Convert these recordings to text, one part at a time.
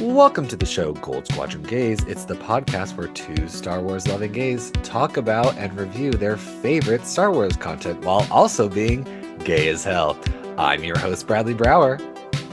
Welcome to the show Gold Squadron Gays. It's the podcast where two Star Wars loving gays talk about and review their favorite Star Wars content while also being gay as hell. I'm your host, Bradley Brower.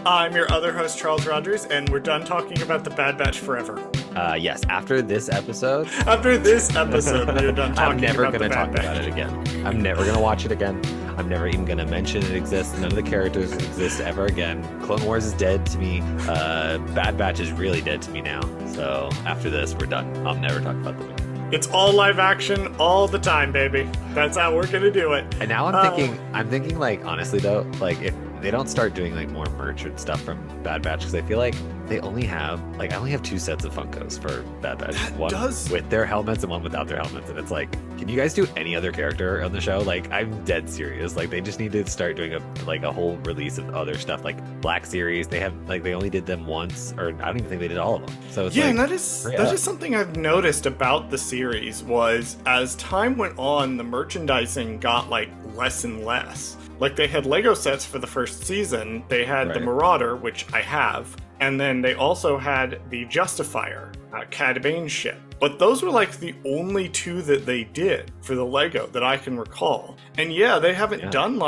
I'm your other host, Charles Rogers, and we're done talking about the Bad Batch forever. Yes, after this episode. After this episode, we're done talking I'm never about going to talk Bad about Batch. it again. I'm never going to watch it again. I'm never even going to mention it exists. None of the characters exist ever again. Clone Wars is dead to me. Bad Batch is really dead to me now. So after this, we're done. I'll never talk about them again. It's all live action all the time, baby. That's how we're going to do it. And now I'm thinking like, honestly though, like if they don't start doing like more merch and stuff from Bad Batch, because I feel like they only have I only have two sets of Funkos for Bad Batch. One with their helmets and one without their helmets. And it's like, can you guys do any other character on the show? Like, I'm dead serious. Like, they just need to start doing a whole release of other stuff. Like Black Series, they have they only did them once, or I don't even think they did all of them. So it's and that is something I've noticed about the series was as time went on, the merchandising got like less and less. Like they had Lego sets for the first season. They had the Marauder, which I have, and then they also had the Justifier, Cad Bane's ship. But those were like the only two that they did for the Lego that I can recall. And they haven't done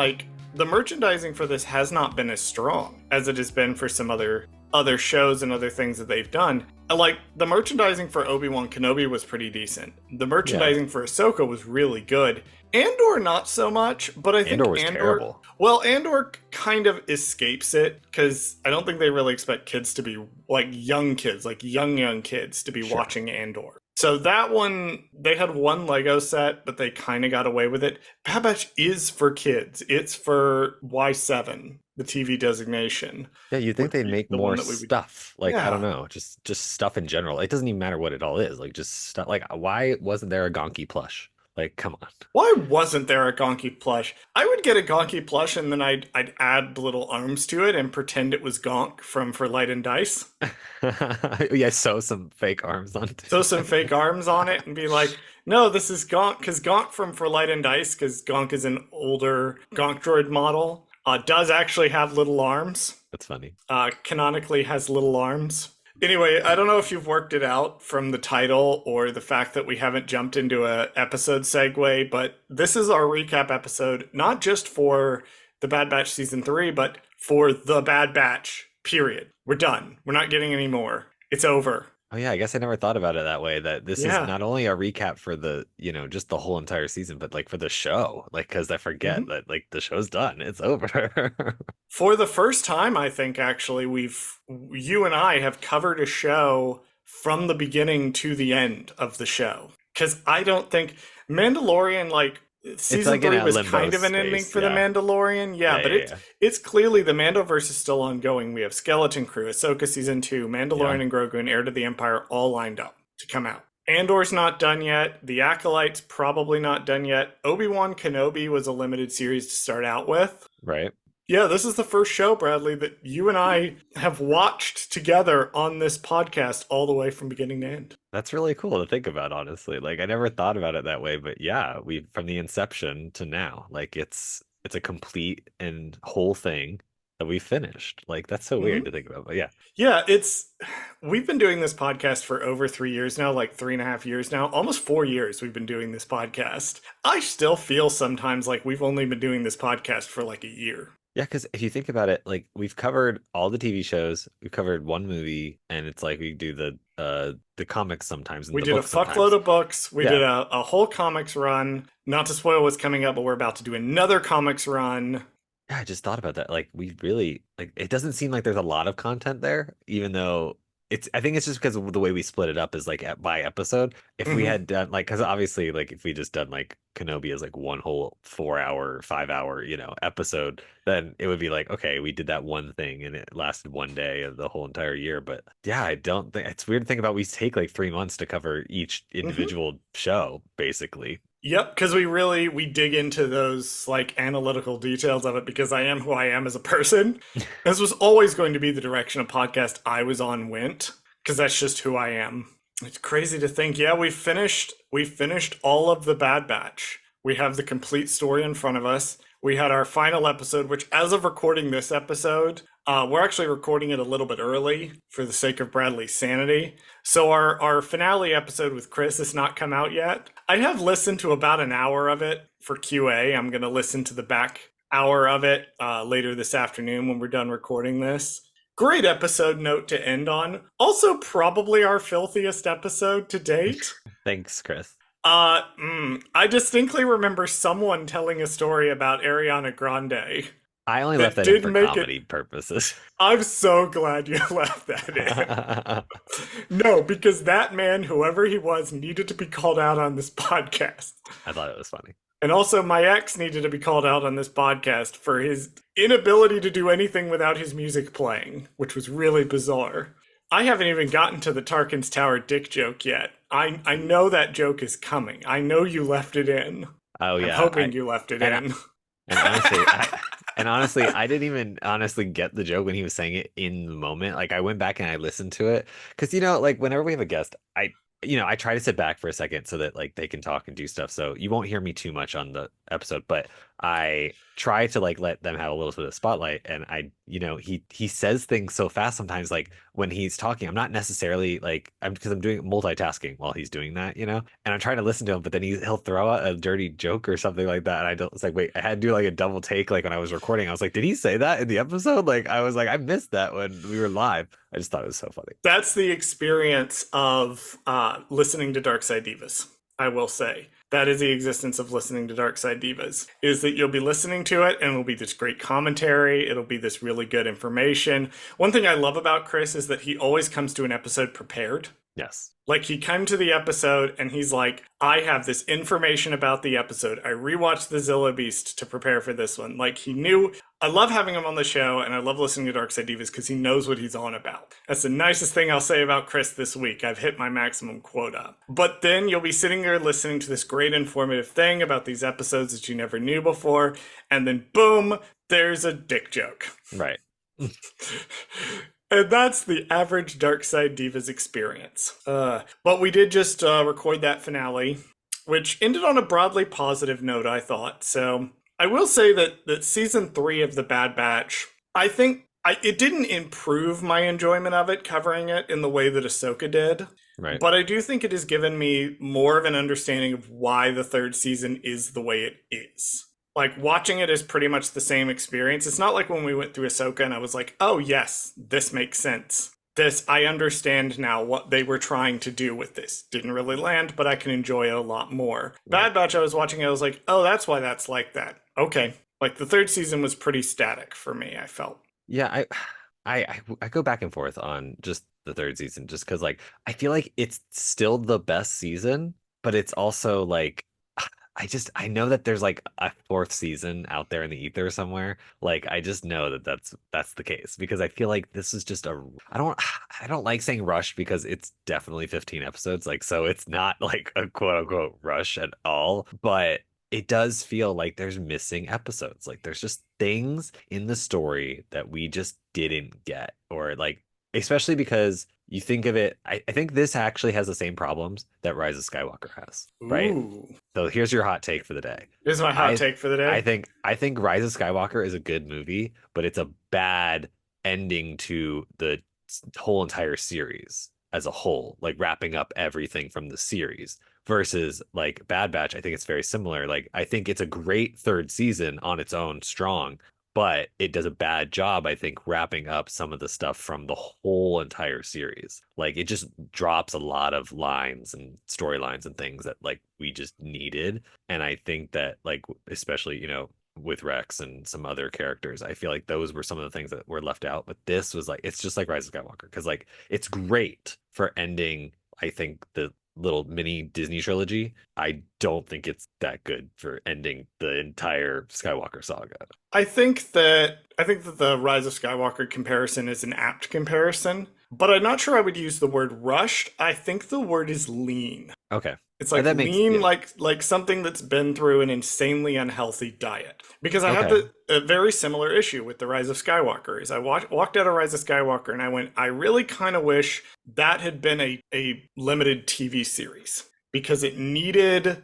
the merchandising for this has not been as strong as it has been for some other shows and other things that they've done. Like the merchandising for Obi-Wan Kenobi was pretty decent. The merchandising for Ahsoka was really good. Andor not so much, but I think Andor was terrible. Well, Andor kind of escapes it because I don't think they really expect kids to be like young kids to be watching Andor. So that one, they had one Lego set, but they kind of got away with it. Bad Batch is for kids. It's for Y7, the TV designation. Yeah, you'd think they'd make more stuff. I don't know, just stuff in general. It doesn't even matter what it all is. Like, just stuff. Like, why wasn't there a Gonki plush? Like, come on. Why wasn't there a Gonki plush? I would get a Gonki plush and then I'd add little arms to it and pretend it was Gonk from For Light and Dice. Sew some fake arms on it. Sew some fake arms on it and be like, no, this is Gonk, because Gonk from For Light and Dice, because Gonk is an older Gonk droid model, does actually have little arms. That's funny. Canonically has little arms. Anyway, I don't know if you've worked it out from the title or the fact that we haven't jumped into a episode segue, but this is our recap episode, not just for the Bad Batch Season 3, but for the Bad Batch, period. We're done. We're not getting any more. It's over. Oh yeah, I guess I never thought about it that way, that this is not only a recap for the, just the whole entire season, but like for the show, like, because I forget that like the show's done. It's over. For the first time, I think actually you and I have covered a show from the beginning to the end of the show. Because I don't think Mandalorian, Season 3 was kind of an ending for the Mandalorian. It's clearly the Mandoverse is still ongoing. We have Skeleton Crew, Ahsoka Season 2, Mandalorian and Grogu, and Heir to the Empire all lined up to come out. Andor's not done yet. The Acolyte's probably not done yet. Obi-Wan Kenobi was a limited series to start out with. Right. Yeah, this is the first show, Bradley, that you and I have watched together on this podcast all the way from beginning to end. That's really cool to think about, honestly. Like, I never thought about it that way, but yeah, we from the inception to now, like it's a complete and whole thing that we finished. Like, that's so weird to think about, but yeah. Yeah, we've been doing this podcast for over 3 years now, like 3.5 years now, almost 4 years we've been doing this podcast. I still feel sometimes like we've only been doing this podcast for like a year. Yeah, because if you think about it, like we've covered all the TV shows, we've covered one movie, and it's like we do the comics sometimes. We did a fuckload of books. We did a whole comics run. Not to spoil what's coming up, but we're about to do another comics run. Yeah, I just thought about that. Like, we really, like, it doesn't seem like there's a lot of content there, even though I think it's just because of the way we split it up is like by episode. If we had done because obviously like if we just done like Kenobi as like one whole 4-hour, 5-hour, episode, then it would be like, okay, we did that one thing and it lasted one day of the whole entire year. But yeah, I don't think it's weird to think about. We take like 3 months to cover each individual show, basically. Yep, because we dig into those like analytical details of it because I am who I am as a person. This was always going to be the direction a podcast I was on went because that's just who I am. It's crazy to think. Yeah, we finished all of the Bad Batch. We have the complete story in front of us. We had our final episode, which, as of recording this episode, we're actually recording it a little bit early for the sake of Bradley's sanity. So our finale episode with Chris has not come out yet. I have listened to about an hour of it for QA. I'm going to listen to the back hour of it later this afternoon when we're done recording this. Great episode note to end on. Also, probably our filthiest episode to date. Thanks, Chris. I distinctly remember someone telling a story about Ariana Grande I only left that that in did for make it. comedy purposes. I'm so glad you left that in. I No, because that man, whoever he was, needed to be called out on this podcast. thought it was funny. And also, my ex needed to be called out on this podcast for his inability to do anything without his music playing, which was really bizarre. I haven't even gotten to the Tarkin's Tower dick joke yet. I know that joke is coming. I know you left it in. Oh I'm yeah, hoping you left it and in. and honestly, I didn't even honestly get the joke when he was saying it in the moment. Like I went back and I listened to it because like whenever we have a guest, I try to sit back for a second so that like they can talk and do stuff. So you won't hear me too much on the episode, but I try to like let them have a little bit of spotlight. And he says things so fast sometimes. Like when he's talking, I'm not necessarily like because I'm doing multitasking while he's doing that, and I'm trying to listen to him, but then he'll throw out a dirty joke or something like that. And I don't. It's like, wait, I had to do like a double take. Like when I was recording, I was like, did he say that in the episode? Like I was like, I missed that when we were live. I just thought it was so funny. That's the experience of listening to Dark Side Divas, I will say. That is the existence of listening to Dark Side Divas, is that you'll be listening to it and it'll be this great commentary. It'll be this really good information. One thing I love about Chris is that he always comes to an episode prepared. Yes. Like he came to the episode and he's like, I have this information about the episode. I rewatched the Zilla Beast to prepare for this one. Like he knew. I love having him on the show and I love listening to Dark Side Divas because he knows what he's on about. That's the nicest thing I'll say about Chris this week. I've hit my maximum quota. But then you'll be sitting there listening to this great informative thing about these episodes that you never knew before. And then boom, there's a dick joke. Right. And that's the average Dark Side Divas experience. But we did just record that finale, which ended on a broadly positive note, I thought. So I will say that season 3 of The Bad Batch, I think it didn't improve my enjoyment of it, covering it in the way that Ahsoka did. Right. But I do think it has given me more of an understanding of why the 3rd season is the way it is. Like, watching it is pretty much the same experience. It's not like when we went through Ahsoka and I was like, oh, yes, this makes sense. I understand now what they were trying to do with this. Didn't really land, but I can enjoy it a lot more. Right. Bad Batch, I was watching it, I was like, oh, that's why that's like that. Okay. Like, the 3rd season was pretty static for me, I felt. Yeah, I go back and forth on just the 3rd season just because, like, I feel like it's still the best season, but it's also like, I know that there's like a 4th season out there in the ether somewhere. Like I just know that that's the case because I feel like this is just I don't like saying rush because it's definitely 15 episodes. Like so it's not like a quote unquote rush at all, but it does feel like there's missing episodes. Like there's just things in the story that we just didn't get or like especially because you think of it, I think this actually has the same problems that Rise of Skywalker has, right? Ooh. So here's your hot take for the day. This is my hot take for the day. I think Rise of Skywalker is a good movie, but it's a bad ending to the whole entire series as a whole, like wrapping up everything from the series. Versus like Bad Batch, I think it's very similar. Like I think it's a great 3rd season on its own, strong, but it does a bad job, I think, wrapping up some of the stuff from the whole entire series. Like it just drops a lot of lines and storylines and things that like we just needed. And I think that like especially, with Rex and some other characters, I feel like those were some of the things that were left out. But this was like it's just like Rise of Skywalker because like it's great for ending, I think, the little mini Disney trilogy. I don't think it's that good for ending the entire Skywalker saga. I think that the Rise of Skywalker comparison is an apt comparison, but I'm not sure I would use the word rushed. I think the word is lean. Okay. It's like lean, like something that's been through an insanely unhealthy diet. Because I had a very similar issue with the Rise of Skywalker. Is I walked out of Rise of Skywalker and I went, I really kind of wish that had been a limited TV series because it needed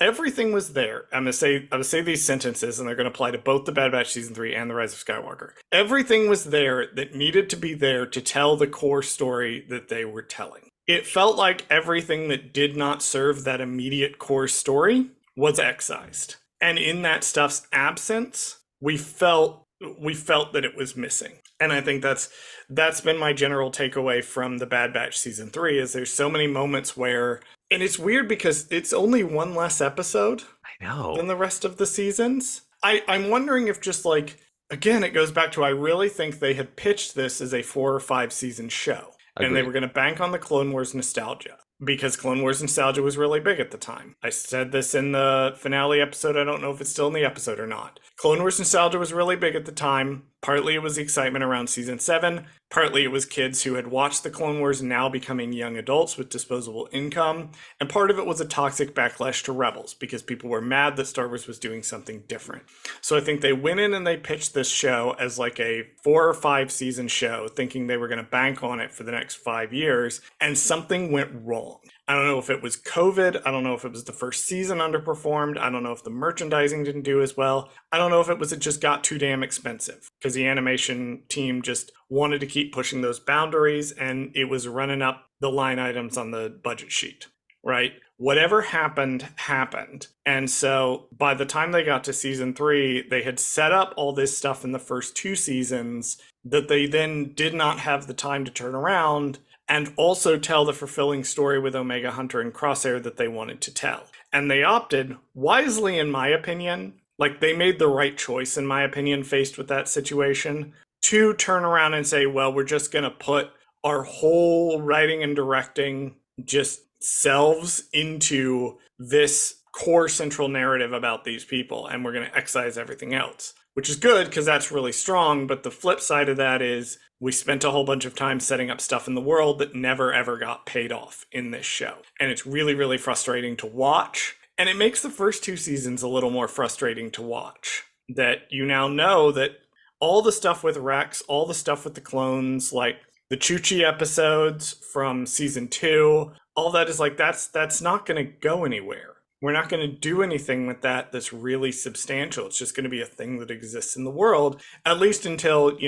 Everything was there. I'm gonna say these sentences, and they're gonna apply to both the Bad Batch season 3 and the Rise of Skywalker. Everything was there that needed to be there to tell the core story that they were telling. It felt like everything that did not serve that immediate core story was excised. And in that stuff's absence, we felt that it was missing. And I think that's been my general takeaway from the Bad Batch season 3 is there's so many moments where, and it's weird because it's only one less episode I know. than the rest of the seasons. I'm wondering if just like, again, it goes back to I really think they had pitched this as a 4 or 5 season show. And they Agreed. were going to bank on the Clone Wars nostalgia because Clone Wars nostalgia was really big at the time. I said this in the finale episode. I don't know if it's still in the episode or not. Clone Wars nostalgia was really big at the time. Partly it was the excitement around season 7. Partly it was kids who had watched the Clone Wars now becoming young adults with disposable income. And part of it was a toxic backlash to Rebels because people were mad that Star Wars was doing something different. So I think they went in and they pitched this show as like a 4 or 5 season show, thinking they were going to bank on it for the next 5 years. And something went wrong. I don't know if it was COVID. I don't know if it was the first season underperformed. I don't know if the merchandising didn't do as well. I don't know if it just got too damn expensive because the animation team just wanted to keep pushing those boundaries and it was running up the line items on the budget sheet, right? Whatever happened, happened. And so by the time they got to season 3, they had set up all this stuff in the first 2 seasons that they then did not have the time to turn around and also tell the fulfilling story with Omega Hunter and Crosshair that they wanted to tell. And they opted, wisely in my opinion, like they made the right choice in my opinion faced with that situation, to turn around and say, well, we're just going to put our whole writing and directing just selves into this core central narrative about these people and we're going to excise everything else, which is good because that's really strong. But the flip side of that is we spent a whole bunch of time setting up stuff in the world that never ever got paid off in this show. And it's really, really frustrating to watch. And it makes the first 2 seasons a little more frustrating to watch. That you now know that all the stuff with Rex, all the stuff with the clones, like the Chuchi episodes from season 2, all that is like, that's not going to go anywhere. We're not going to do anything with that that's really substantial. It's just going to be a thing that exists in the world, at least until,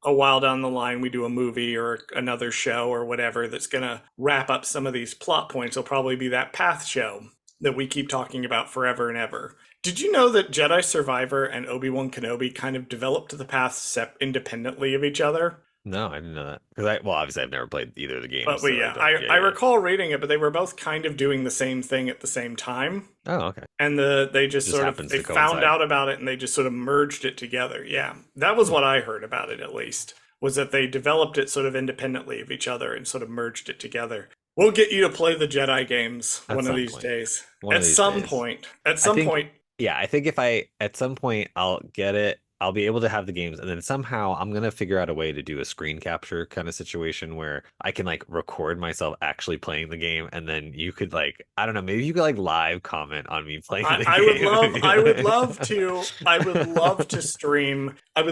a while down the line we do a movie or another show or whatever that's going to wrap up some of these plot points. It'll probably be that Path show that we keep talking about forever and ever. Did you know that Jedi Survivor and Obi-Wan Kenobi kind of developed the paths independently of each other? No, I didn't know that. Because obviously I've never played either of the games. But So yeah, don't, I recall reading it, but they were both kind of doing the same thing at the same time. Oh, okay. And they just Just sort of happens they to found coincide. out about it and they just sort of merged it together. Yeah, that was what I heard about it, at least, was that they developed it sort of independently of each other and sort of merged it together. We'll get you to play the Jedi games At one of some these point. days. One of At these some days. point. At I some think, point. yeah, I think if at some point I'll get it, I'll be able to have the games, and then somehow I'm gonna figure out a way to do a screen capture kind of situation where I can like record myself actually playing the game, and then you could like, I don't know, maybe you could like live comment on me playing the I would love game. I would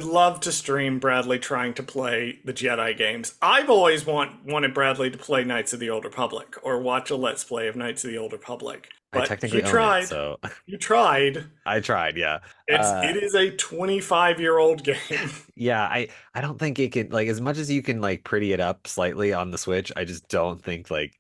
love to stream Bradley trying to play the Jedi games. I've always wanted Bradley to play Knights of the Old Republic or watch a Let's Play of Knights of the Old Republic. I But technically you own it, tried. so You tried. I tried, yeah. It is a 25-year-old game. Yeah, I don't think it can like as much as you can like pretty it up slightly on the Switch, I just don't think like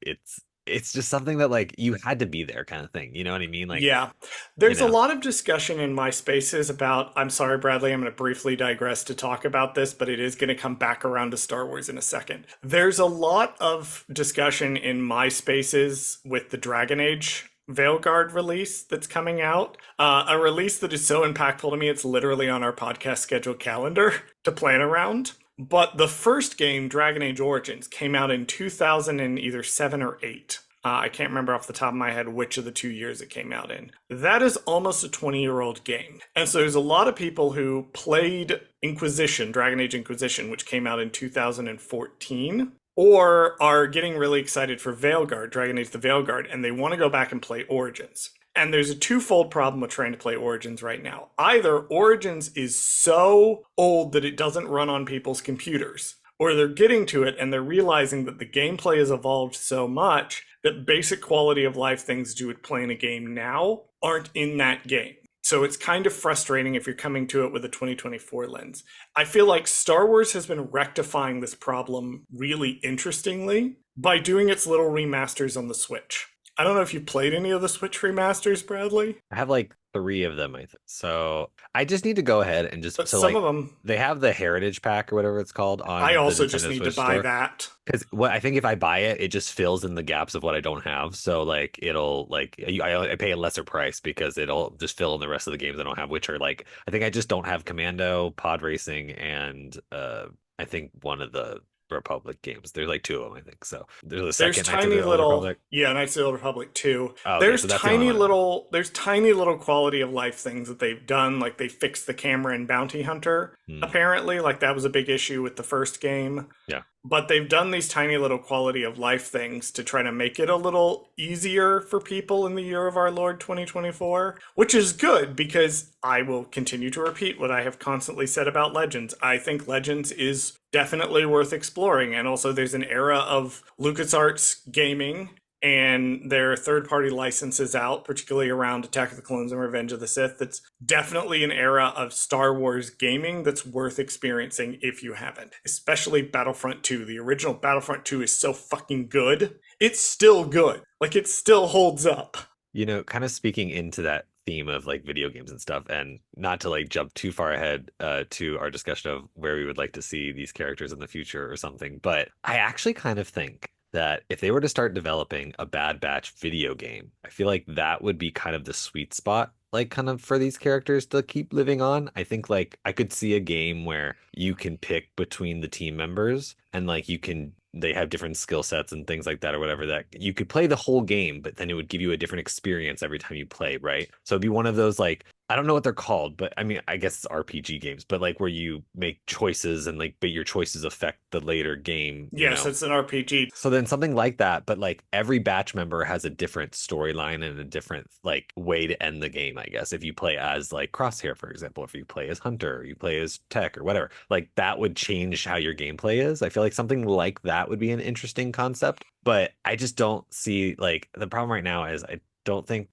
it's just something that like you had to be there kind of thing. You know what I mean? Like, Yeah. you There's a know. lot of discussion in my spaces about, I'm sorry, Bradley, I'm going to briefly digress to talk about this, but it is going to come back around to Star Wars in a second. There's a lot of discussion in my spaces with the Dragon Age Veilguard release that's coming out. A release that is so impactful to me, it's literally on our podcast schedule calendar to plan around. But the first game, Dragon Age Origins, came out in 2000 and either 7 or 8. I can't remember off the top of my head which of the 2 years it came out in. That is almost a 20-year-old game. And so there's a lot of people who played Inquisition, Dragon Age Inquisition, which came out in 2014, or are getting really excited for Veilguard, Dragon Age the Veilguard, and they want to go back and play Origins. And there's a twofold problem with trying to play Origins right now. Either Origins is so old that it doesn't run on people's computers, or they're getting to it and they're realizing that the gameplay has evolved so much that basic quality of life things you would play in a game now aren't in that game. So it's kind of frustrating if you're coming to it with a 2024 lens. I feel like Star Wars has been rectifying this problem really interestingly by doing its little remasters on the Switch. I don't know if you played any of the Switch remasters, Bradley, I have like three of them, I think. So I just need to go ahead and just but so some like of them, they have the Heritage Pack or whatever it's called I on the also just Nintendo need to Switch buy store. that. Because what I think if I buy it, it just fills in the gaps of what I don't have. So like it'll like I pay a lesser price because it'll just fill in the rest of the games I don't have, which are like I think I just don't have Commando, Pod Racing, and I think one of the Republic games. There's like two of them, I think. So there's a There's second Knights of tiny the Old little, Republic. yeah, Knights of the Old Republic too. Oh, okay, so that's the only one I have. There's tiny little quality of life things that they've done. Like they fixed the camera in Bounty Hunter, Hmm. apparently. Like that was a big issue with the first game. Yeah. But they've done these tiny little quality of life things to try to make it a little easier for people in the year of our Lord 2024, which is good because I will continue to repeat what I have constantly said about Legends. I think Legends is definitely worth exploring. And also, there's an era of LucasArts gaming and their third party licenses out, particularly around Attack of the Clones and Revenge of the Sith. That's definitely an era of Star Wars gaming that's worth experiencing if you haven't, especially Battlefront 2. The original Battlefront 2 is so fucking good. It's still good. Like, it still holds up. You know, kind of speaking into that theme of like video games and stuff, and not to like jump too far ahead to our discussion of where we would like to see these characters in the future or something, but I actually kind of think that if they were to start developing a Bad Batch video game, I feel like that would be kind of the sweet spot, like kind of for these characters to keep living on. I think like I could see a game where you can pick between the team members and like you can they have different skill sets and things like that or whatever that you could play the whole game, but then it would give you a different experience every time you play, right? So it'd be one of those like I don't know what they're called, but I mean, I guess it's RPG games, but like where you make choices and like, but your choices affect the later game, you Yes, know? it's an RPG. So then something like that, but like every batch member has a different storyline and a different like way to end the game, I guess. If you play as like Crosshair, for example, if you play as Hunter, or you play as Tech or whatever, like that would change how your gameplay is. I feel like something like that would be an interesting concept, but I just don't see like the problem right now is I don't think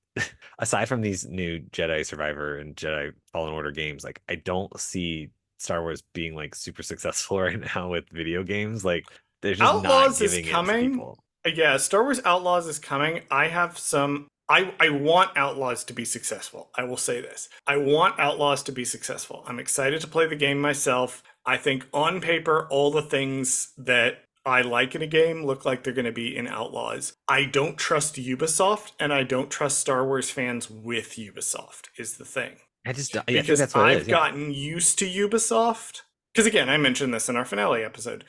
aside from these new Jedi Survivor and Jedi Fallen Order games, like I don't see Star Wars being like super successful right now with video games. Like they're just not Outlaws is giving it to coming. people. Yeah, Star Wars Outlaws is coming. I have some. I want Outlaws to be successful. I will say this. I want Outlaws to be successful. I'm excited to play the game myself. I think on paper, all the things that I like in a game look like they're going to be in Outlaws. I don't trust Ubisoft, and I don't trust Star Wars fans with Ubisoft, is the thing. I think Because that's what it I've is. Yeah. gotten used to Ubisoft. Because again, I mentioned this in our finale episode.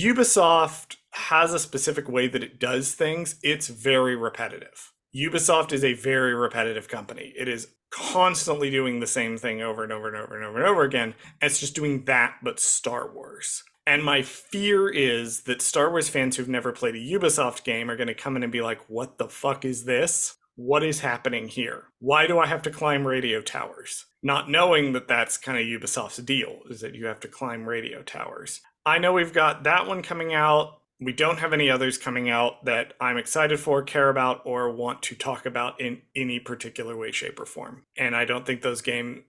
Ubisoft has a specific way that it does things. It's very repetitive. Ubisoft is a very repetitive company. It is constantly doing the same thing over and over and over and over and over again. And it's just doing that, but Star Wars. And my fear is that Star Wars fans who've never played a Ubisoft game are going to come in and be like, what the fuck is this? What is happening here? Why do I have to climb radio towers? Not knowing that that's kind of Ubisoft's deal, is that you have to climb radio towers. I know we've got that one coming out. We don't have any others coming out that I'm excited for, care about, or want to talk about in any particular way, shape, or form. And I don't think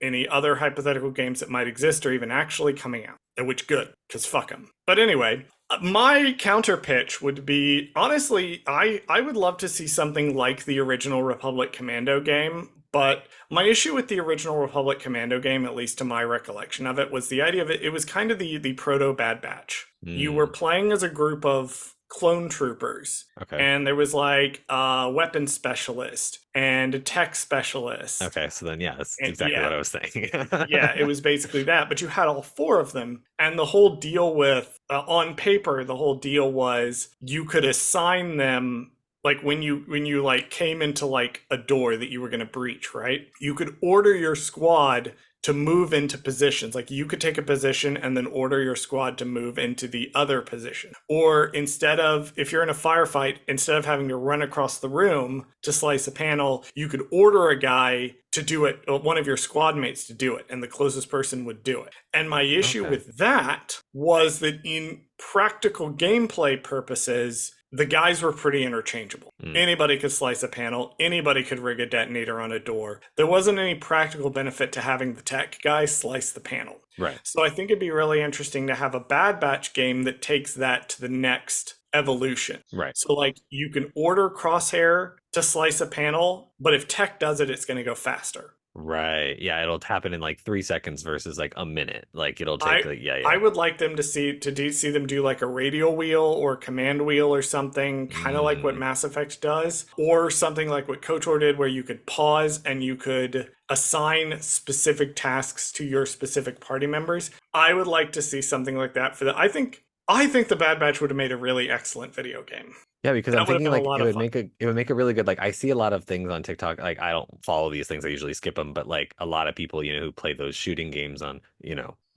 any other hypothetical games that might exist are even actually coming out. Which good, because fuck them. But anyway, my counter pitch would be honestly, I would love to see something like the original Republic Commando game. But my issue with the original Republic Commando game, at least to my recollection of it, was the idea of it. It was kind of the proto Bad Batch. You were Mm, playing as a group of clone troopers, okay. and there was like a weapons specialist and a tech specialist. Okay. So then, yeah, that's And exactly what I was saying. yeah, it was basically that. But you had all four of them, and the whole deal with on paper, the whole deal was you could assign them like when you like came into like a door that you were going to breach, right? You could order your squad to move into positions. Like you could take a position and then order your squad to move into the other position. Or instead of, if you're in a firefight, instead of having to run across the room to slice a panel, you could order a guy to do it, one of your squad mates to do it, and the closest person would do it. And my issue Okay. with that was that in practical gameplay purposes, the guys were pretty interchangeable. Mm, Anybody could slice a panel, anybody could rig a detonator on a door. There wasn't any practical benefit to having the tech guy slice the panel. right. So I think it'd be really interesting to have a Bad Batch game that takes that to the next evolution. Right. So like you can order Crosshair to slice a panel, but if tech does it, it's going to go faster. Right. Yeah, it'll happen in like 3 seconds versus like a minute. Like it'll take I like yeah, I yeah. would like them to see them do like a radio wheel or command wheel or something, kind of like what Mm, Mass Effect does, or something like what KOTOR did, where you could pause and you could assign specific tasks to your specific party members. I would like to see something like that for the. I think the Bad Batch would have made a really excellent video game. yeah, because I'm That would have thinking been a like lot of fun. it would make a really good like I see a lot of things on TikTok. Like I don't follow these things. I usually skip them, but like a lot of people, who play those shooting games on,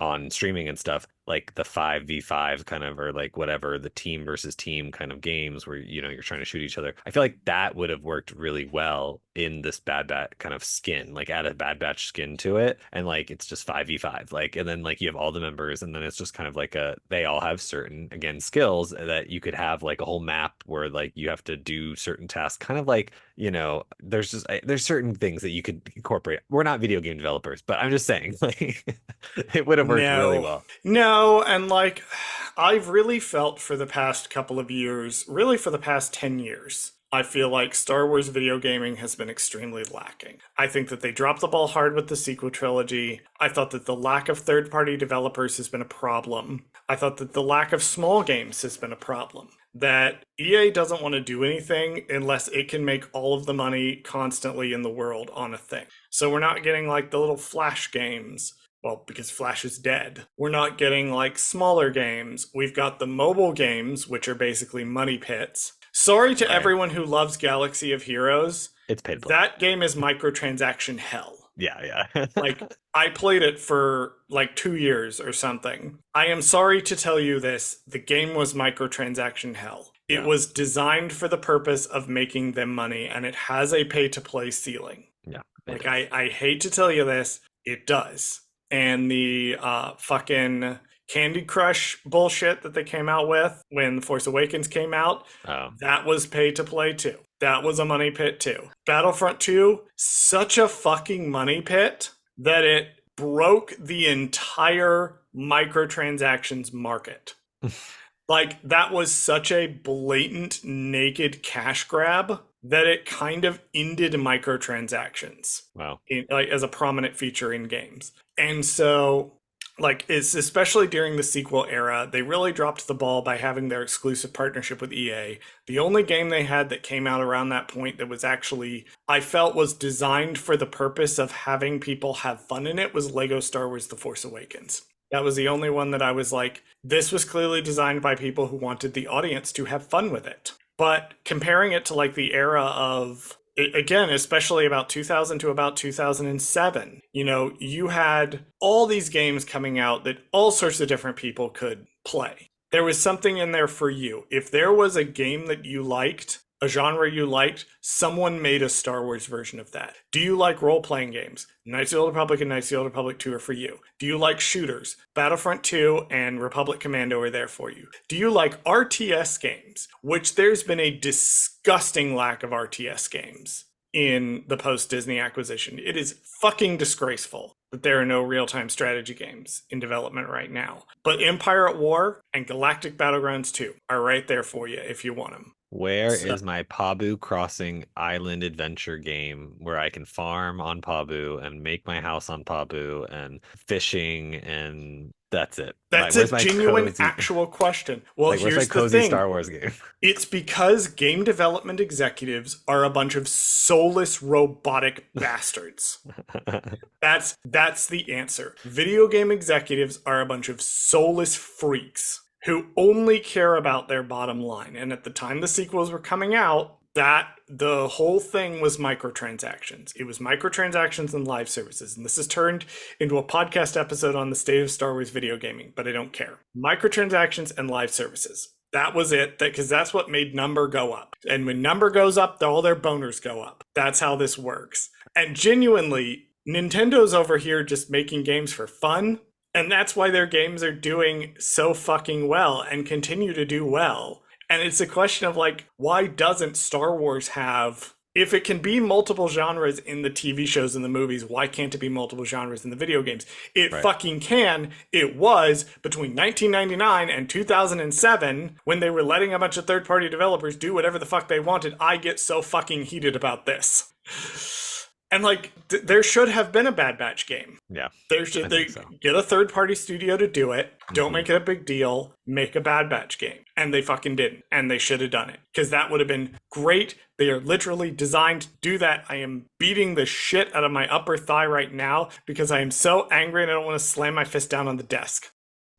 on streaming and stuff, like the 5v5 kind of or like whatever, the team versus team kind of games where you're trying to shoot each other. I feel like that would have worked really well in this Bad Batch kind of skin, like add a Bad Batch skin to it and like it's just 5v5 like and then like you have all the members and then it's just kind of like they all have certain again skills that you could have like a whole map where like you have to do certain tasks kind of like there's certain things that you could incorporate. We're not video game developers, but I'm just saying like it would have worked really No, well. no, and like I've really felt for the past couple of years, really for the past 10 years, I feel like Star Wars video gaming has been extremely lacking. I think that they dropped the ball hard with the sequel trilogy. I thought that the lack of third party developers has been a problem. I thought that the lack of small games has been a problem. That EA doesn't want to do anything unless it can make all of the money constantly in the world on a thing. So we're not getting like the little Flash games. Well, because Flash is dead. We're not getting like smaller games. We've got the mobile games, which are basically money pits. Sorry to Right. everyone who loves Galaxy of Heroes. It's pay to play. That game is microtransaction hell. Yeah, yeah. Like, I played it for like 2 years or something. I am sorry to tell you this. The game was microtransaction hell. It Yeah, was designed for the purpose of making them money, and it has a pay to play ceiling. yeah, it Like, does. I hate to tell you this, it does. And the fucking Candy Crush bullshit that they came out with when Force Awakens came out, Oh, that was pay to play too. That was a money pit too. Battlefront 2, such a fucking money pit that it broke the entire microtransactions market. Like, that was such a blatant, naked cash grab that it kind of ended microtransactions wow. like as a prominent feature in games. And so like it's especially during the sequel era, they really dropped the ball by having their exclusive partnership with EA. The only game they had that came out around that point that was actually I felt was designed for the purpose of having people have fun in it was Lego Star Wars The Force Awakens. That was the only one that I was like, this was clearly designed by people who wanted the audience to have fun with it. But comparing it to like the era of again, especially about 2000 to about 2007, you had all these games coming out that all sorts of different people could play. There was something in there for you. If there was a game that you liked, a genre you liked, someone made a Star Wars version of that. Do you like role-playing games? Knights of the Old Republic and Knights of the Old Republic 2 are for you. Do you like shooters? Battlefront 2 and Republic Commando are there for you. Do you like RTS games? Which there's been a disgusting lack of RTS games in the post-Disney acquisition. It is fucking disgraceful that there are no real-time strategy games in development right now. But Empire at War and Galactic Battlegrounds 2 are right there for you if you want them. Where So is my Pabu Crossing Island adventure game where I can farm on Pabu and make my house on Pabu and fishing and that's it? that's a Where's my genuine, cozy actual question. Well, where's my here's the cozy thing. Star Wars game? It's because game development executives are a bunch of soulless robotic bastards. That's the answer. Video game executives are a bunch of soulless freaks who only care about their bottom line. And at the time the sequels were coming out, that the whole thing was microtransactions. It was microtransactions and live services. And this is turned into a podcast episode on the state of Star Wars video gaming, but I don't care. Microtransactions and live services. That was it, because that's what made number go up. And when number goes up, all their boners go up. That's how this works. And genuinely, Nintendo's over here just making games for fun. And that's why their games are doing so fucking well and continue to do well. And it's a question of like, why doesn't Star Wars have, if it can be multiple genres in the TV shows and the movies, why can't it be multiple genres in the video games? It fucking can. It was between 1999 and 2007 when they were letting a bunch of third-party developers do whatever the fuck they wanted. I get so fucking heated about this. And like, there should have been a Bad Batch game. Yeah, They get a third-party studio to do it. Don't make it a big deal. Make a Bad Batch game. And they fucking didn't. And they should have done it. Because that would have been great. They are literally designed to do that. I am beating the shit out of my upper thigh right now because I am so angry and I don't want to slam my fist down on the desk.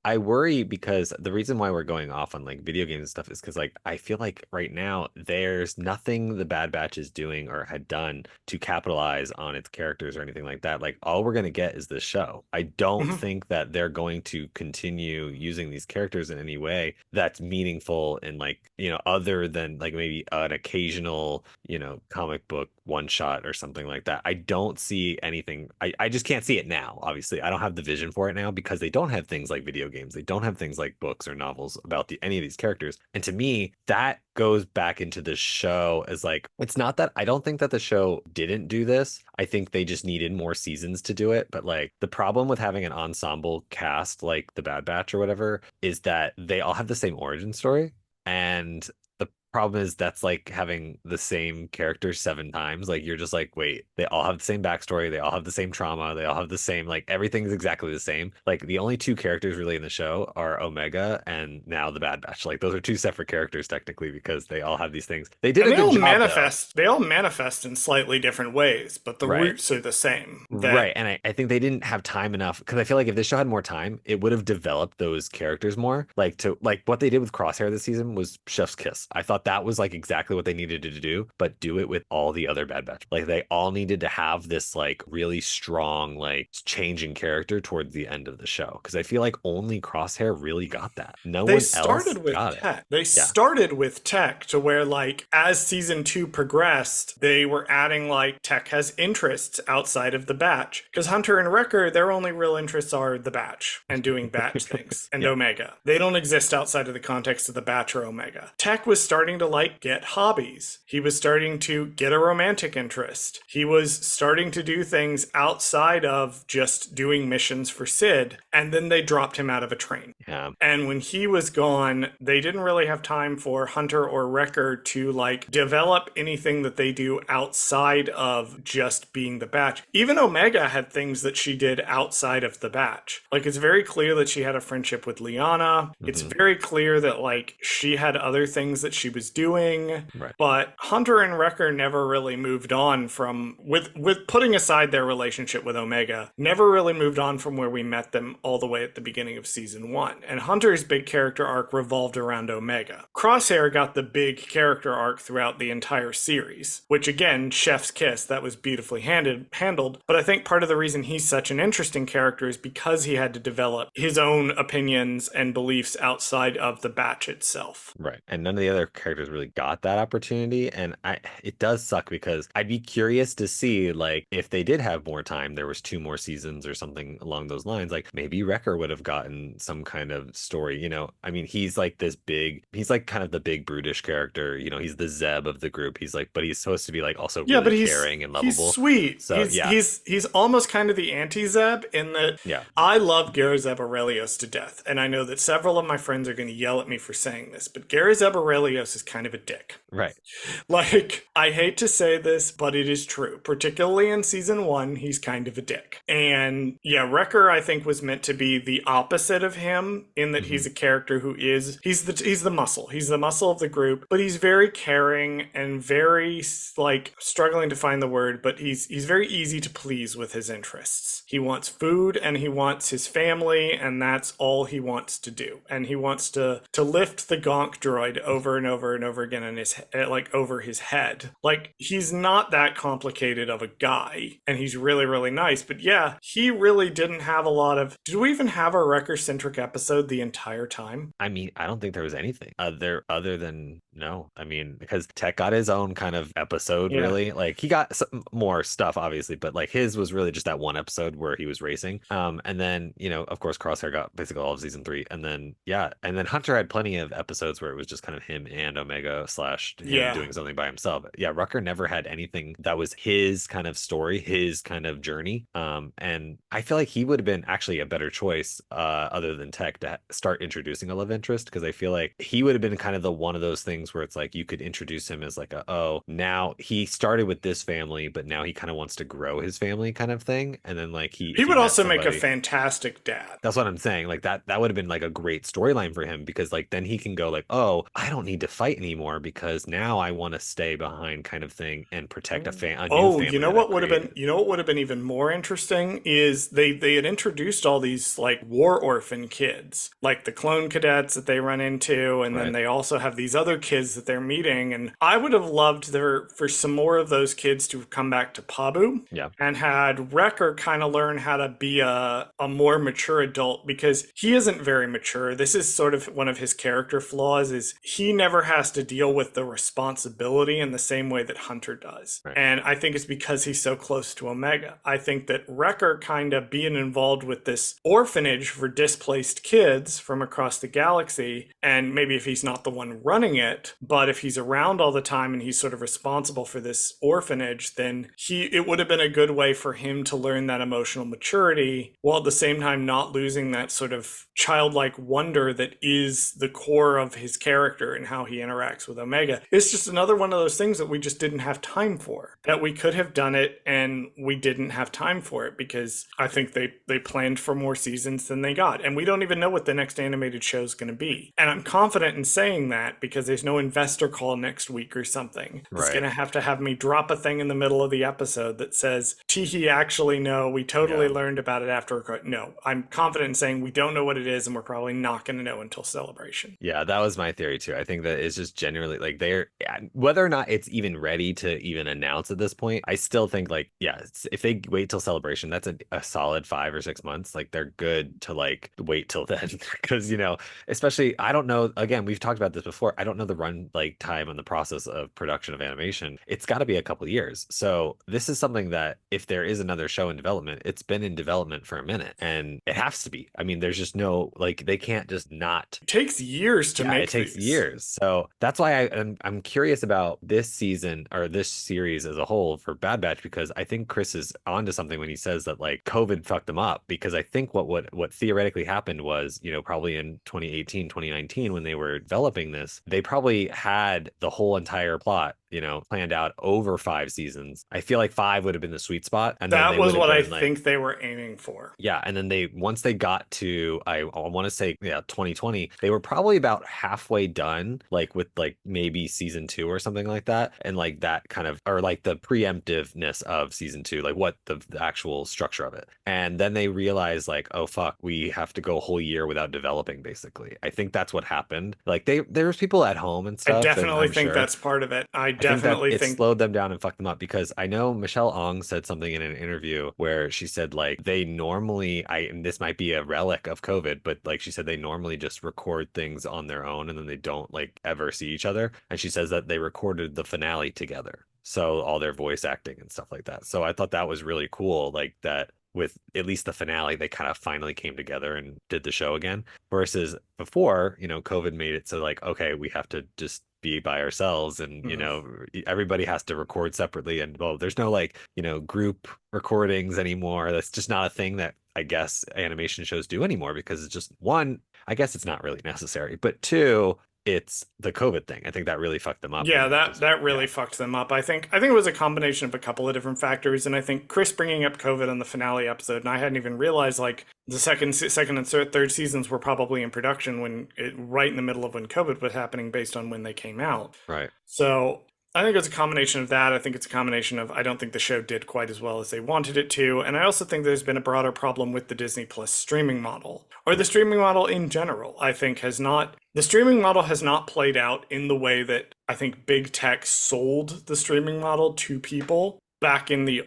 I worry because the reason why we're going off on like video games and stuff is because like I feel like right now there's nothing the Bad Batch is doing or had done to capitalize on its characters or anything like that. Like all we're gonna get is this show. I don't think that they're going to continue using these characters in any way that's meaningful and like, you know, other than like maybe an occasional, you know, comic book one shot or something like that. I don't see anything. I just can't see it now. Obviously, I don't have the vision for it now because they don't have things like video games. They don't have things like books or novels about any of these characters. And to me, that goes back into the show as like, it's not that I don't think that the show didn't do this. I think they just needed more seasons to do it. But like the problem with having an ensemble cast like the Bad Batch or whatever is that they all have the same origin story. And the problem is that's like having the same characters 7 times. Like you're just like, wait, they all have the same backstory, they all have the same trauma, they all have the same, like everything's exactly the same. Like the only 2 characters really in the show are Omega and now the Bad Batch. Like those are 2 separate characters technically because they all have these things. They did and a good job, manifest. They all manifest in slightly different ways, but the roots are the same. Right. And I think they didn't have time enough because I feel like if this show had more time, it would have developed those characters more. Like to like what they did with Crosshair this season was chef's kiss. I thought that was like exactly what they needed to do, but do it with all the other Bad Batch. Like they all needed to have this like really strong like change in character towards the end of the show because I feel like only Crosshair really got that. No one else got it. They started with Tech to where like as season 2 progressed, they were adding like Tech has interests outside of the Batch because Hunter and Wrecker, their only real interests are the Batch and doing Batch things and Omega. They don't exist outside of the context of the Batch or Omega. Tech was starting to like get hobbies. He was starting to get a romantic interest. He was starting to do things outside of just doing missions for Sid, and then they dropped him out of a train. Yeah. And when he was gone, they didn't really have time for Hunter or Wrecker to like develop anything that they do outside of just being the Batch. Even Omega had things that she did outside of the Batch. Like it's very clear that she had a friendship with Liana. It's very clear that like she had other things that she was doing. Right. But Hunter and Wrecker never really moved on from with putting aside their relationship with Omega, never really moved on from where we met them all the way at the beginning of season 1. And Hunter's big character arc revolved around Omega. Crosshair got the big character arc throughout the entire series, which again, chef's kiss, that was beautifully handled. But I think part of the reason he's such an interesting character is because he had to develop his own opinions and beliefs outside of the Batch itself. Right. And none of the other characters really got that opportunity. And it does suck because I'd be curious to see like if they did have more time, there was 2 more seasons or something along those lines, like maybe Wrecker would have gotten some kind of story, you know. I mean, he's like he's like kind of the big brutish character, you know, he's the Zeb of the group. He's like, but he's supposed to be like also really caring and lovable. He's sweet. So he's almost kind of the anti-Zeb in that I love Garazeb Aurelios to death. And I know that several of my friends are going to yell at me for saying this, but Garazeb Aurelios is kind of a dick. Right. Like, I hate to say this, but it is true. Particularly in season 1, he's kind of a dick. And yeah, Wrecker, I think, was meant to be the opposite of him in that he's a character who is, he's the muscle. He's the muscle of the group, but he's very caring and very, like, struggling to find the word, but he's very easy to please with his interests. He wants food and he wants his family, and that's all he wants to do. And he wants to lift the gonk droid over and over over and over again in his like over his head. Like he's not that complicated of a guy, and he's really really nice. But yeah, he really didn't have a lot of. Did we even have a Wrecker centric episode the entire time? I mean, I don't think there was anything other than no. I mean, because Tech got his own kind of episode, Yeah. really. Like he got some more stuff, obviously, but like his was really just that one episode where he was racing. And then of course, Crosshair got basically all of season three, and then yeah, and then Hunter had plenty of episodes where it was just kind of him and Omega slash him Yeah. doing something by himself. Yeah, Rucker never had anything that was his kind of story, his kind of journey. And I feel like he would have been actually a better choice, other than Tech, to start introducing a love interest, because I feel like he would have been kind of the one of those things where it's like you could introduce him as like now he started with this family, but now he kind of wants to grow his family kind of thing. And then like He if he would met also make a somebody, fantastic dad. that's what I'm saying. Like that would have been like a great storyline for him, because like then he can go like, oh, I don't need to fight anymore because now I want to stay behind kind of thing and protect a new Oh, you family know that I've what would have been created. you know what would have been even more interesting is they had introduced all these like war orphan kids, like the clone cadets that they run into, and then Right. they also have these other kids that they're meeting. And I would have loved there for some more of those kids to have come back to Pabu Yeah. and had Wrecker kind of learn how to be a more mature adult, because he isn't very mature. This is sort of one of his character flaws, is he never has to deal with the responsibility in the same way that Hunter does. Right. And I think it's because he's so close to Omega. I think that Wrecker kind of being involved with this orphanage for displaced kids from across the galaxy, and maybe if he's not the one running it, but if he's around all the time and he's sort of responsible for this orphanage, then it would have been a good way for him to learn that emotional maturity while at the same time not losing that sort of childlike wonder that is the core of his character and how he interacts with Omega. It's just another one of those things that we just didn't have time for. That we could have done it and we didn't have time for it because I think they planned for more seasons than they got. And we don't even know what the next animated show is going to be. And I'm confident in saying that because there's no investor call next week or something that's Right. going to have me drop a thing in the middle of the episode that says, Teehee, actually, no, we totally Yeah. learned about it after. No, I'm confident in saying we don't know what it is and we're probably not going to know until Celebration. Yeah, that was my theory too. I think that it's just generally like whether or not it's even ready to even announce at this point, I still think like, yeah, if they wait till Celebration, that's a solid 5 or 6 months. Like they're good to like wait till then because, especially, I don't know, again, we've talked about this before. I don't know the run like time and the process of production of animation. It's got to be a couple years. So this is something that if there is another show in development, it's been in development for a minute and it has to be. I mean, there's just no, like, they can't just not. It takes years to Yeah, make it takes these. years. So that's why I'm curious about this season or this series as a whole for Bad Batch, because I think Chris is onto something when he says that like COVID fucked them up. Because I think what theoretically happened was, probably in 2018, 2019, when they were developing this, they probably had the whole entire plot, planned out over 5 seasons. I feel like 5 would have been the sweet spot, and then That they was would have what I been like, think they were aiming for. yeah, and then once they got to I want to say, yeah, 2020, they were probably about halfway done, like with like maybe season 2 or something like that, and like that kind of, or like the preemptiveness of season 2, like what the actual structure of it. And then they realized like, oh fuck, we have to go a whole year without developing, basically. I think that's what happened. Like there was people at home and I stuff, and definitely I'm think sure that's part of it. I I think that definitely it think slowed them down and fucked them up, because I know Michelle Ong said something in an interview where she said like they normally, and this might be a relic of COVID, but like she said they normally just record things on their own and then they don't like ever see each other. And she says that they recorded the finale together. So all their voice acting and stuff like that. So I thought that was really cool, like that with at least the finale, they kind of finally came together and did the show again. Versus before, COVID made it so like, okay, we have to just be by ourselves, and Mhm. everybody has to record separately, and well, there's no like group recordings anymore. That's just not a thing that I guess animation shows do anymore, because it's just, one, I guess it's not really necessary, but two, it's the COVID thing. I think that really fucked them up, Yeah, and that just, that yeah. really fucked them up. I think it was a combination of a couple of different factors, and I think Chris bringing up COVID on the finale episode, and I hadn't even realized like the second and third seasons were probably in production right in the middle of when COVID was happening, based on when they came out. Right. So I think it's a combination of that. I think it's a combination of I don't think the show did quite as well as they wanted it to. And I also think there's been a broader problem with the Disney Plus streaming model, or the streaming model in general. I think has not The streaming model has not played out in the way that I think big tech sold the streaming model to people back in the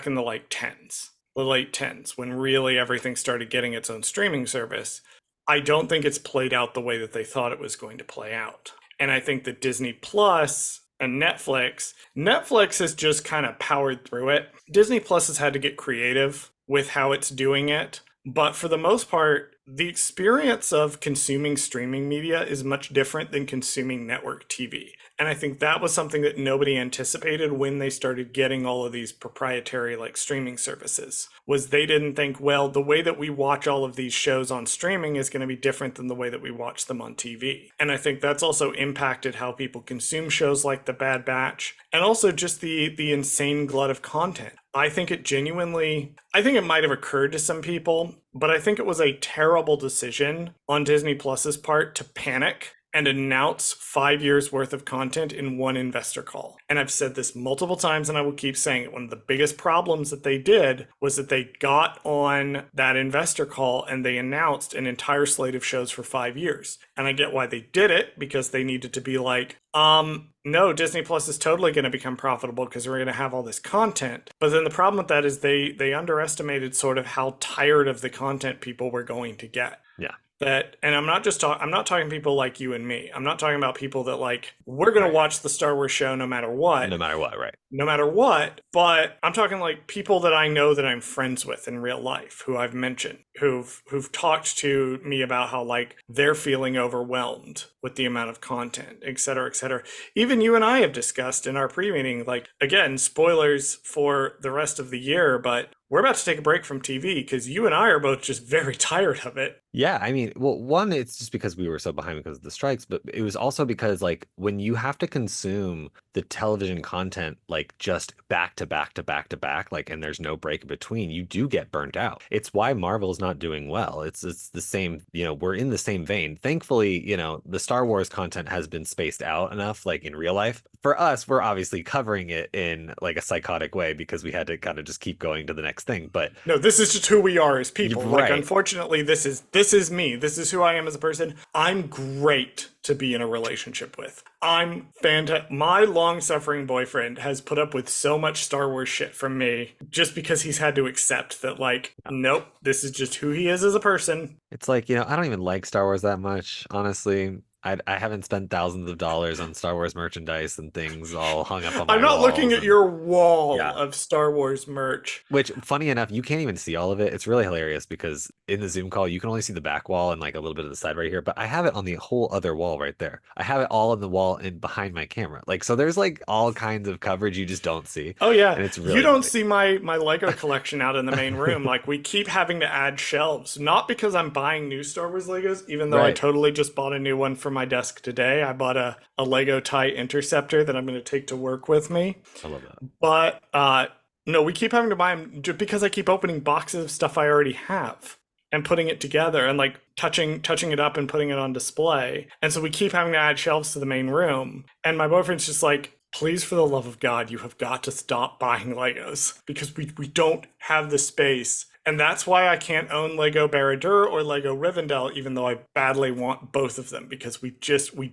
like tens, the late tens, when really everything started getting its own streaming service. I don't think it's played out the way that they thought it was going to play out. And I think that Disney Plus and Netflix has just kind of powered through it. Disney Plus has had to get creative with how it's doing it. But for the most part, the experience of consuming streaming media is much different than consuming network TV. And I think that was something that nobody anticipated when they started getting all of these proprietary like streaming services. Was they didn't think, well, the way that we watch all of these shows on streaming is going to be different than the way that we watch them on TV. And I think that's also impacted how people consume shows like The Bad Batch and also just the insane glut of content. I think it might have occurred to some people, but I think it was a terrible decision on Disney Plus's part to panic and announce 5 years worth of content in one investor call. And I've said this multiple times and I will keep saying it. One of the biggest problems that they did was that they got on that investor call and they announced an entire slate of shows for 5 years. And I get why they did it, because they needed to be like, no, Disney Plus is totally going to become profitable because we're going to have all this content. But then the problem with that is they underestimated sort of how tired of the content people were going to get. Yeah. That, and I'm not talking people like you and me. I'm not talking about people that like, we're going to watch the Star Wars show no matter what. No matter what, right? No matter what. But I'm talking like people that I know that I'm friends with in real life, who I've mentioned, who've talked to me about how like they're feeling overwhelmed with the amount of content, et cetera, et cetera. Even you and I have discussed in our pre-meeting, like, again, spoilers for the rest of the year, but we're about to take a break from TV because you and I are both just very tired of it. Yeah, I mean, well, one, it's just because we were so behind because of the strikes, but it was also because like when you have to consume the television content like just back to back to back to back, like, and there's no break in between, you do get burnt out. It's why Marvel's not doing well. It's the same, we're in the same vein. Thankfully, the Star Wars content has been spaced out enough, like in real life. For us, we're obviously covering it in like a psychotic way because we had to kind of just keep going to the next thing. But no, this is just who we are as people. right. Like, unfortunately, this is me. This is who I am as a person. I'm great to be in a relationship with. I'm fantastic. My long-suffering boyfriend has put up with so much Star Wars shit from me just because he's had to accept that, like, nope, this is just who he is as a person. It's like, I don't even like Star Wars that much, honestly. I haven't spent thousands of dollars on Star Wars merchandise and things all hung up on my I'm not looking at your wall Yeah. of Star Wars merch. Which, funny enough, you can't even see all of it. It's really hilarious because in the Zoom call, you can only see the back wall and like a little bit of the side right here, but I have it on the whole other wall right there. I have it all on the wall and behind my camera. Like, so there's like all kinds of coverage you just don't see. Oh yeah. And it's really You don't funny. see my Lego collection out in the main room. Like, we keep having to add shelves, not because I'm buying new Star Wars Legos, even though I Right. totally just bought a new one for my desk today. I bought a Lego TIE Interceptor that I'm going to take to work with me. I love that. But no, we keep having to buy them just because I keep opening boxes of stuff I already have and putting it together and like touching it up and putting it on display. And so we keep having to add shelves to the main room. And my boyfriend's just like, please, for the love of God, you have got to stop buying Legos because we don't have the space. And that's why I can't own Lego Barad-dûr or Lego Rivendell, even though I badly want both of them, because we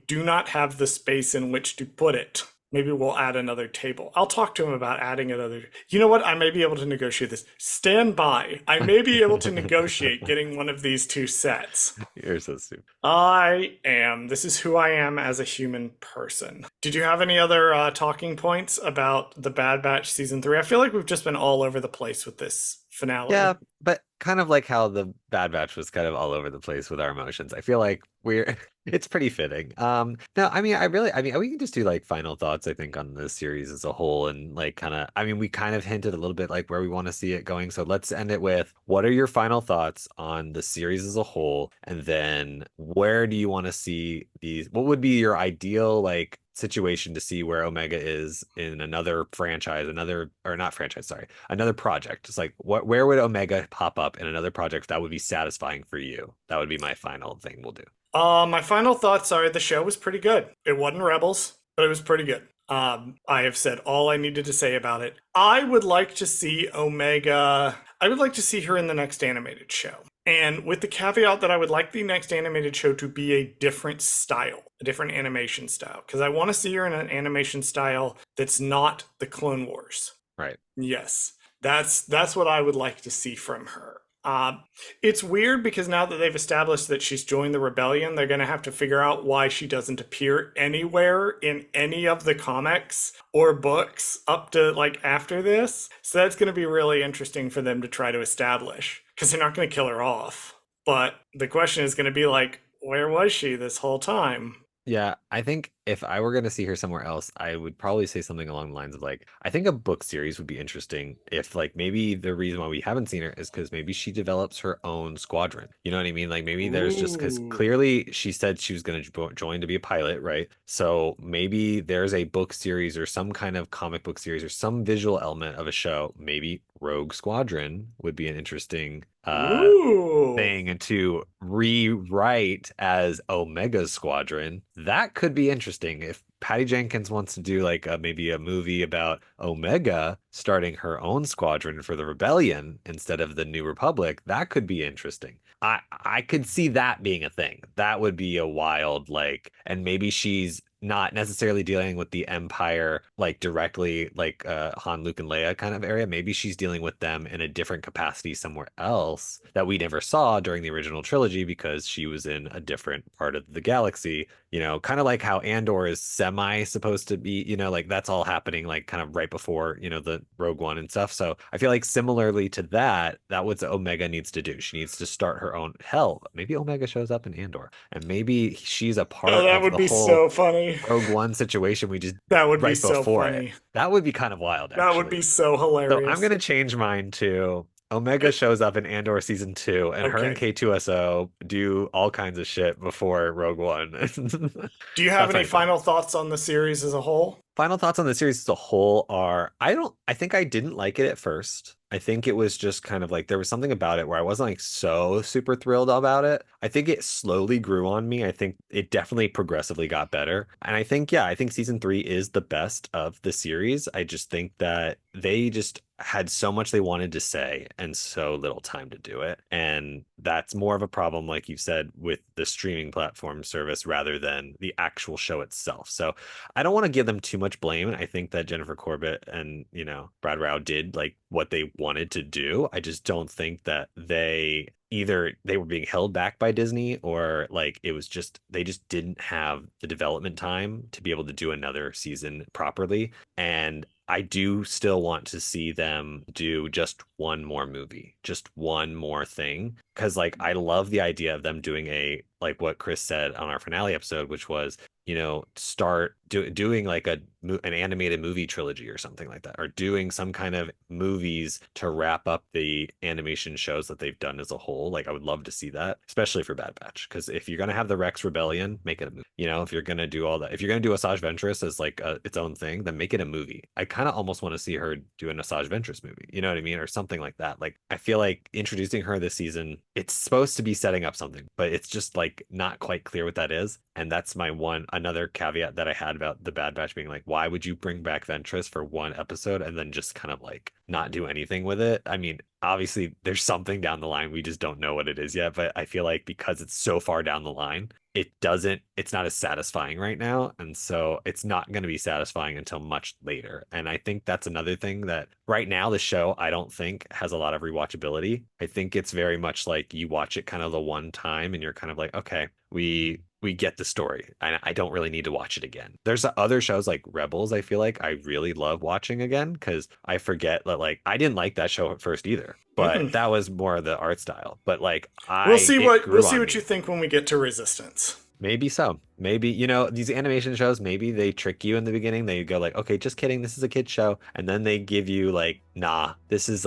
do not have the space in which to put it. Maybe we'll add another table. I'll talk to him about adding another. You know what? I may be able to negotiate this. Stand by. I may be able to negotiate getting one of these two sets. You're so stupid. This is who I am as a human person. Did you have any other talking points about The Bad Batch Season 3? I feel like we've just been all over the place with this finale. Yeah, but kind of like how the Bad Batch was kind of all over the place with our emotions. I feel like it's pretty fitting. No, I mean, we can just do like final thoughts, I think, on the series as a whole and like we kind of hinted a little bit like where we want to see it going. So let's end it with, what are your final thoughts on the series as a whole? And then where do you want to see what would be your ideal like situation to see where Omega is in another franchise, another project. It's like where would Omega pop up in another project that would be satisfying for you? That would be my final thing we'll do. My final thoughts are the show was pretty good. It wasn't Rebels, but it was pretty good. I have said all I needed to say about it. I would like to see Omega. I would like to see her in the next animated show. And with the caveat that I would like the next animated show to be a different style, a different animation style, because I want to see her in an animation style that's not the Clone Wars. Right. Yes, that's what I would like to see from her. It's weird because now that they've established that she's joined the rebellion, they're going to have to figure out why she doesn't appear anywhere in any of the comics or books up to like after this. So that's going to be really interesting for them to try to establish because they're not going to kill her off. But the question is going to be like, where was she this whole time? Yeah, I think if I were going to see her somewhere else, I would probably say something along the lines of like, I think a book series would be interesting if like maybe the reason why we haven't seen her is because maybe she develops her own squadron. You know what I mean? Like maybe there's just because Ooh. clearly she said she was going to join to be a pilot, right? So maybe there's a book series or some kind of comic book series or some visual element of a show. Maybe Rogue Squadron would be an interesting Ooh. thing to rewrite as Omega Squadron. That could be interesting if Patty Jenkins wants to do like maybe a movie about Omega starting her own squadron for the Rebellion instead of the New Republic. That could be interesting. I could see that being a thing. That would be a wild like, and maybe she's not necessarily dealing with the Empire like directly like Han, Luke, and Leia kind of area. Maybe she's dealing with them in a different capacity somewhere else that we never saw during the original trilogy because she was in a different part of the galaxy. You know, kind of like how Andor is semi supposed to be, you know, like that's all happening like kind of right before, you know, the Rogue One and stuff. So I feel like similarly to that, that what Omega needs to do. She needs to start her own hell. Maybe Omega shows up in Andor and maybe she's a Oh, part that of would the be whole so funny. Rogue One situation we just That would be right so before it. funny. That would be kind of wild, That would be actually. so So I'm hilarious. gonna change mine to Omega It, shows up in Andor season 2, and her and okay. K2SO do all kinds of shit before Rogue One. Do you have That's any my thing. final thoughts on the series as a whole? Final thoughts on the series as a whole are I think I didn't like it at first. I think it was just kind of like there was something about it where I wasn't like so super thrilled about it. I think it slowly grew on me. I think it definitely progressively got better. And I think, yeah, I think season 3 is the best of the series. I just think that they just had so much they wanted to say and so little time to do it. And that's more of a problem, like you said, with the streaming platform service rather than the actual show itself. So I don't want to give them too much blame. I think that Jennifer Corbett and, you know, Brad Rao did like what they wanted to do. I just don't think that they either they were being held back by Disney or like it was just they just didn't have the development time to be able to do another season properly. And I do still want to see them do just one more movie, just one more thing. Cause like I love the idea of them doing a like what Chris said on our finale episode, which was start doing like an animated movie trilogy or something like that, or doing some kind of movies to wrap up the animation shows that they've done as a whole. Like I would love to see that, especially for Bad Batch, because if you're gonna have the Rex Rebellion, make it a movie. You know, if you're gonna do all that, if you're gonna do Asajj Ventress as like its own thing, then make it a movie. I kind of almost want to see her do an Asajj Ventress movie. You know what I mean, or something like that. Like I feel like introducing her this season, it's supposed to be setting up something, but it's just like not quite clear what that is. And that's my another caveat that I had about the Bad Batch being like, why would you bring back Ventress for one episode and then just kind of like not do anything with it? I mean, obviously there's something down the line. We just don't know what it is yet. But I feel like because it's so far down the line, it's not as satisfying right now. And so it's not going to be satisfying until much later. And I think that's another thing that right now, the show, I don't think has a lot of rewatchability. I think it's very much like you watch it kind of the one time and you're kind of like, okay, we get the story. I don't really need to watch it again. There's other shows like Rebels, I feel like I really love watching again because I forget that like I didn't like that show at first either, but Mm. that was more of the art style. But like it We'll grew see on what you me. think when we get to Resistance. Maybe so. Maybe, these animation shows, maybe they trick you in the beginning. They go like, okay, just kidding, this is a kid show. And then they give you like, nah, this is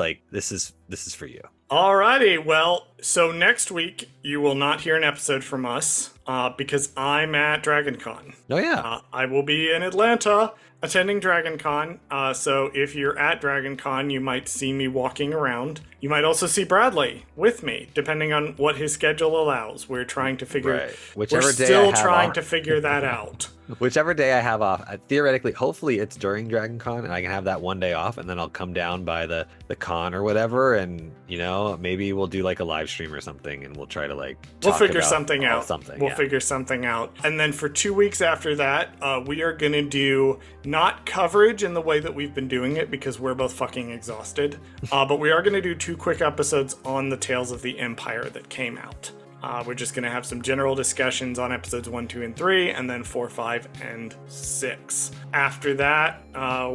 for you. Alrighty, well, so next week you will not hear an episode from us because I'm at DragonCon. Oh yeah. I will be in Atlanta attending DragonCon. So if you're at DragonCon, you might see me walking around. You might also see Bradley with me, depending on what his schedule allows. Right. We're Whichever day I still have trying off. to figure that out. Whichever day I have off, theoretically, hopefully it's during Dragon Con and I can have that one day off and then I'll come down by the con or whatever and, maybe we'll do like a live stream or something and we'll try to like We'll talk figure about something out. We'll yeah. figure something out. And then for 2 weeks after that, we are going to do not coverage in the way that we've been doing it because we're both fucking exhausted. But we are going to do 2 quick episodes on the Tales of the Empire that came out. We're just going to have some general discussions on episodes 1, 2, and 3, and then 4, 5, and 6. After that,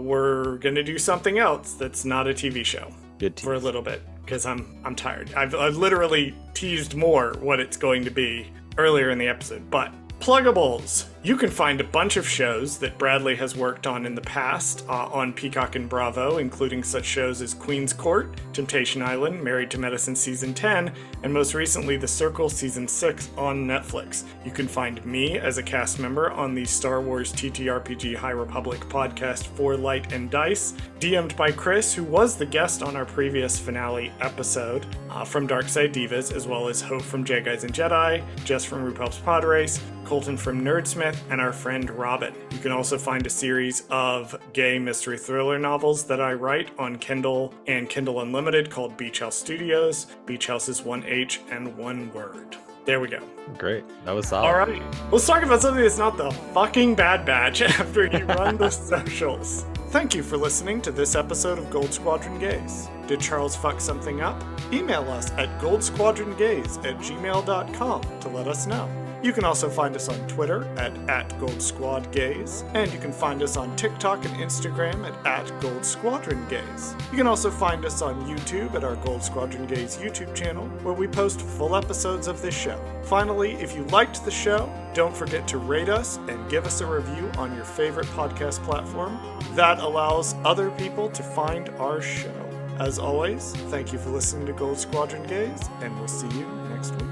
we're going to do something else that's not a TV show. Good tease. For a little bit, because I'm tired. I've literally teased more what it's going to be earlier in the episode, but pluggables. You can find a bunch of shows that Bradley has worked on in the past on Peacock and Bravo, including such shows as Queen's Court, Temptation Island, Married to Medicine Season 10, and most recently The Circle Season 6 on Netflix. You can find me as a cast member on the Star Wars TTRPG High Republic podcast For Light and Dice, DM'd by Chris, who was the guest on our previous finale episode from Darkside Divas, as well as Hope from J Guys and Jedi, Jess from RuPaul's Pod Race, Colton from Nerdsmith, and our friend Robin. You can also find a series of gay mystery thriller novels that I write on Kindle and Kindle Unlimited called Beach House Studios. Beach House is 1H and 1 word. There we go. Great. That was solid. All right. Let's talk about something that's not the fucking Bad Batch after you run the socials. Thank you for listening to this episode of Gold Squadron Gaze. Did Charles fuck something up? Email us at goldsquadrongaze@gmail.com to let us know. You can also find us on Twitter at @GoldSquadGaze, and you can find us on TikTok and Instagram at @GoldSquadronGaze. You can also find us on YouTube at our Gold Squadron Gaze YouTube channel, where we post full episodes of this show. Finally, if you liked the show, don't forget to rate us and give us a review on your favorite podcast platform. That allows other people to find our show. As always, thank you for listening to Gold Squadron Gaze, and we'll see you next week.